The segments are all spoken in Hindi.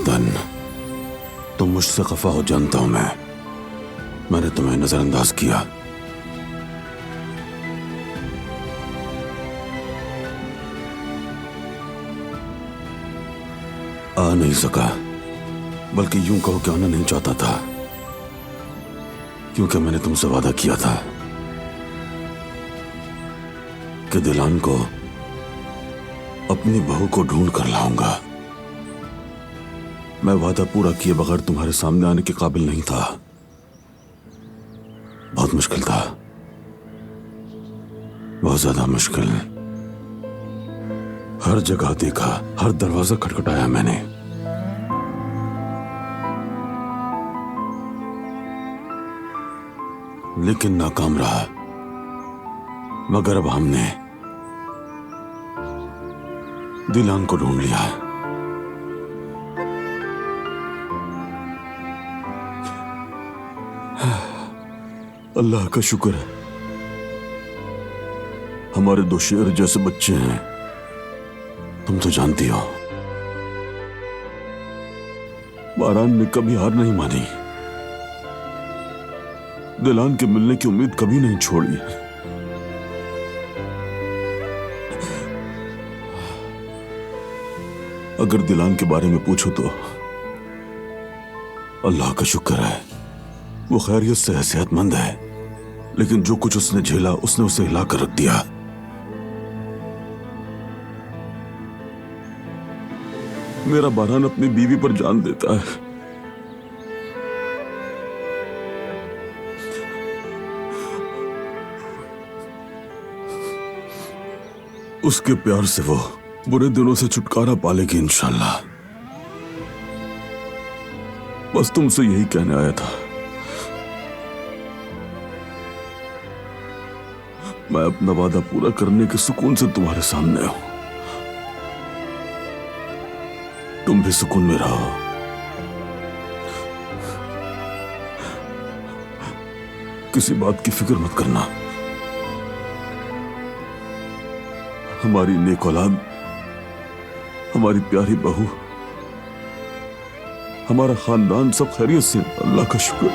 कीर्तन, तुम मुझसे खफा हो जानता हूं मैंने तुम्हें नजरअंदाज किया। आ नहीं सका, बल्कि यूं कहो कि आना नहीं चाहता था, क्योंकि मैंने तुमसे वादा किया था कि दिलान को अपनी बहू को ढूंढ कर लाऊंगा। मैं वादा पूरा किए बगैर तुम्हारे सामने आने के काबिल नहीं था। बहुत मुश्किल था, बहुत ज्यादा मुश्किल। हर जगह देखा, हर दरवाजा खटखटाया मैंने, लेकिन नाकाम रहा। मगर अब हमने दिलान को ढूंढ लिया। अल्लाह का शुक्र है, हमारे दो शेर जैसे बच्चे हैं। तुम तो जानती हो, बारान ने कभी हार नहीं मानी, दिलान के मिलने की उम्मीद कभी नहीं छोड़ी। अगर दिलान के बारे में पूछो तो अल्लाह का शुक्र है, वो खैरियत से है, सेहतमंद है। लेकिन जो कुछ उसने झेला, उसने उसे हिला कर रख दिया। मेरा बारान अपनी बीवी पर जान देता है, उसके प्यार से वो बुरे दिनों से छुटकारा पालेगी इंशाल्लाह। बस तुमसे यही कहने आया था। मैं अपना वादा पूरा करने के सुकून से तुम्हारे सामने हूं, तुम भी सुकून में रहो। किसी बात की फिक्र मत करना। हमारी नेक औलाद, हमारी प्यारी बहू, हमारा खानदान सब खैरियत से, अल्लाह का शुक्र।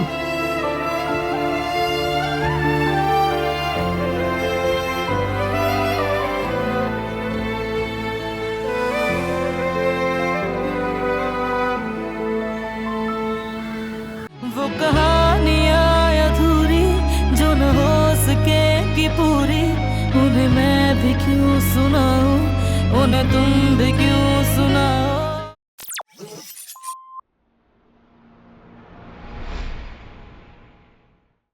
वो कहानियां अधूरी जो न हो सकेगी पूरी, उन्हें मैं भी क्यों सुनाऊं, उन्हें तुम भी क्यों सुनाओ।